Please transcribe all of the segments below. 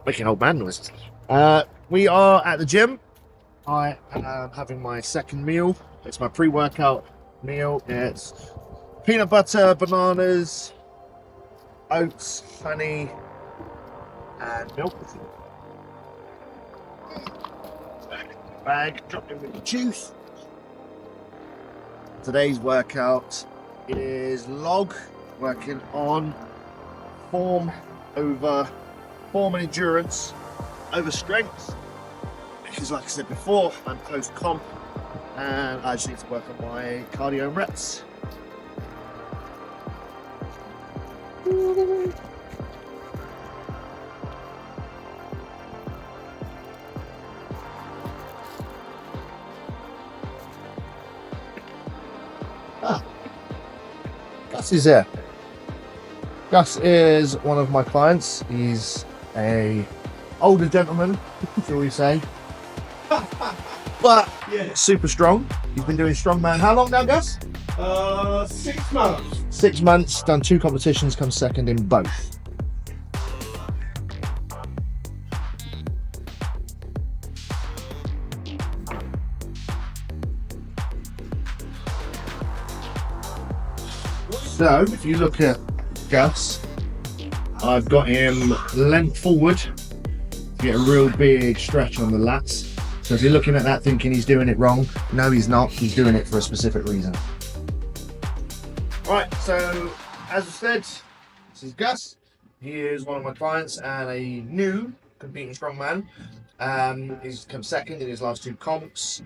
Making old man noises. We are at the gym. I am having my second meal. It's my pre-workout meal. It's peanut butter, bananas, oats, honey, and milk. Bag, drop in with the juice. Today's workout is log, working on form and endurance over strength, because like I said before, I'm post comp and I just need to work on my cardio and reps. Gus is here. Gus is one of my clients. He's a older gentleman, shall we say, but yeah, super strong. He's been doing strongman how long now, Gus? 6 months. 6 months, done 2 competitions, come second in both. So if you look at Gus, I've got him length forward to get a real big stretch on the lats. So if you're looking at that thinking he's doing it wrong, no he's not, he's doing it for a specific reason. Right, so as I said, this is Gus. He is one of my clients and a new competing strongman. He's come second in his last 2 comps,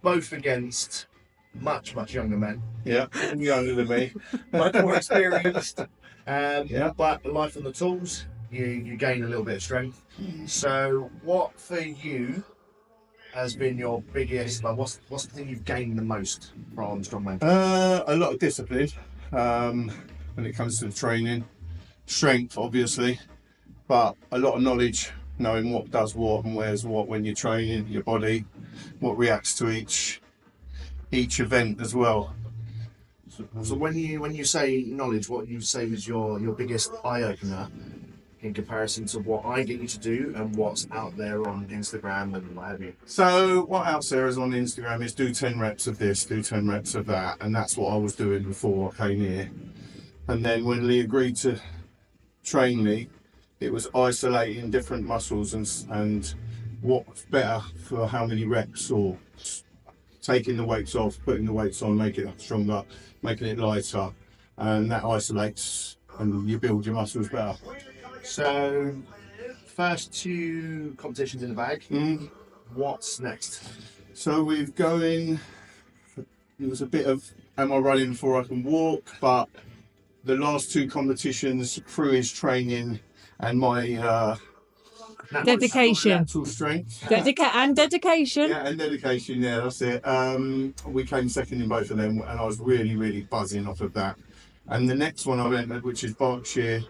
both against much younger men. Yeah, younger than me. Much more experienced. But life on the tools, you gain a little bit of strength. So what for you has been your biggest, like what's the thing you've gained the most from strongman? A lot of discipline when it comes to the training. Strength, obviously, but a lot of knowledge, knowing what does what and where's what when you're training, your body, what reacts to each event as well. So when you say knowledge, what you say is your biggest eye-opener in comparison to what I get you to do and what's out there on Instagram and what have you? So what else there is on Instagram is do 10 reps of this, do 10 reps of that, and that's what I was doing before I came here. And then when Lee agreed to train me, it was isolating different muscles and what's better for how many reps, or taking the weights off, putting the weights on, making it stronger, making it lighter, and that isolates and you build your muscles better. So, first 2 competitions in the bag. What's next? So we're going, it was a bit of, am I running before I can walk, but the last 2 competitions through his training and my dedication, natural strength, dedication. Yeah, and dedication. Yeah, that's it. We came second in both of them, and I was really buzzing off of that. And the next one I entered, which is Berkshire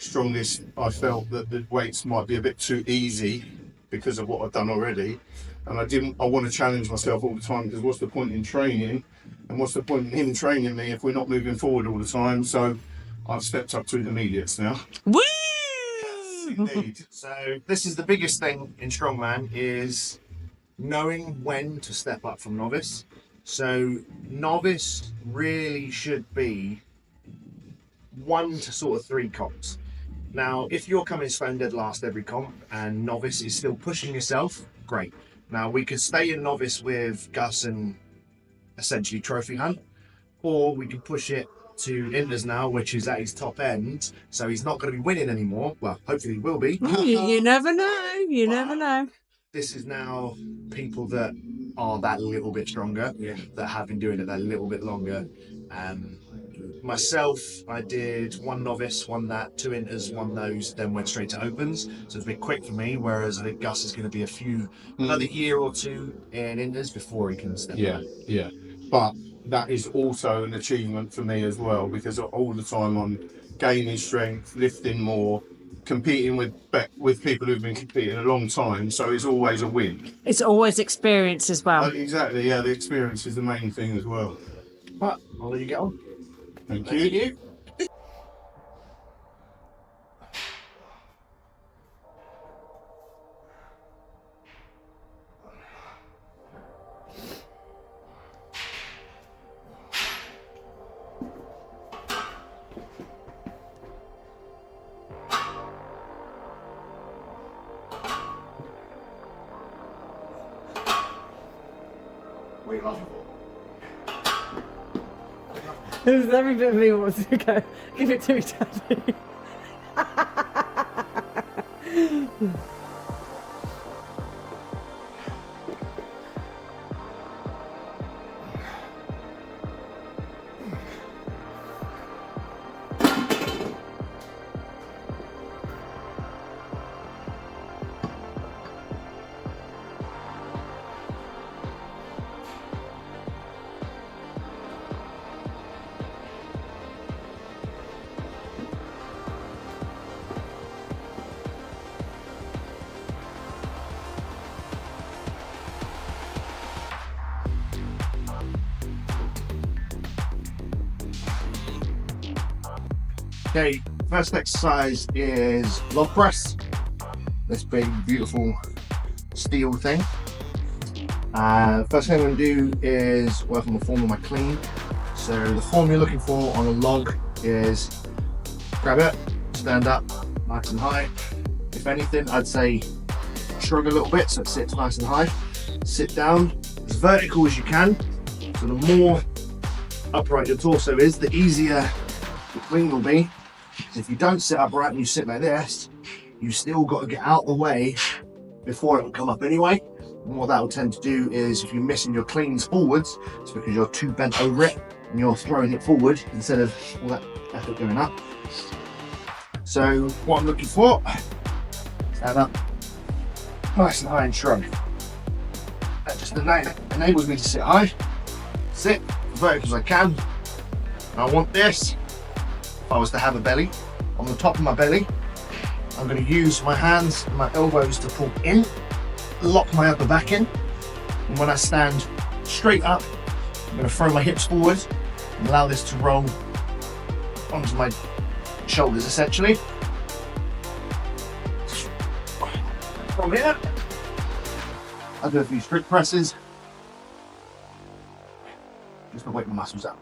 strongest, I felt that the weights might be a bit too easy because of what I've done already, and I want to challenge myself all the time, because what's the point in training, and what's the point in him training me if we're not moving forward all the time? So I've stepped up to intermediates now. Woo! Indeed. So this is the biggest thing in strongman, is knowing when to step up from novice. So novice really should be 1 to sort of 3 comps. Now if you're coming slam dead last every comp and novice is still pushing yourself, great. Now we could stay in novice with Gus and essentially trophy hunt, or we could push it to Inders now, which is at his top end, so he's not going to be winning anymore. Well, hopefully he will be. You never know. You never know. This is now people that are that little bit stronger, that have been doing it that little bit longer. Myself, I did 1 novice, 1 that, 2 inters, 1 those, then went straight to opens. So it's a bit quick for me, whereas I think Gus is going to be another year or 2 in inters before he can step up. Yeah. But that is also an achievement for me as well, because all the time I'm gaining strength, lifting more, competing with people who've been competing a long time, so it's always a win. It's always experience as well. Exactly, yeah, the experience is the main thing as well. But I'll let you get on. Thank you. What are you laughing for? There's every bit of me wants to go. Give it to me, Daddy. Okay, first exercise is log press. This big, beautiful steel thing. First thing I'm going to do is work on the form of my clean. So the form you're looking for on a log is grab it, stand up nice and high. If anything, I'd say shrug a little bit so it sits nice and high. Sit down as vertical as you can. So the more upright your torso is, the easier the clean will be. If you don't sit upright and you sit like this, you still got to get out of the way before it will come up anyway. And what that will tend to do is, if you're missing your cleans forwards, it's because you're too bent over it and you're throwing it forward instead of all that effort going up. So what I'm looking for, stand up nice and high and shrug. That just enables me to sit high, sit as vertical as I can. And I want this, if I was to have a belly, on the top of my belly, I'm going to use my hands and my elbows to pull in, lock my upper back in, and when I stand straight up, I'm going to throw my hips forward and allow this to roll onto my shoulders essentially. From here, I'll do a few strict presses, just to wake my muscles up.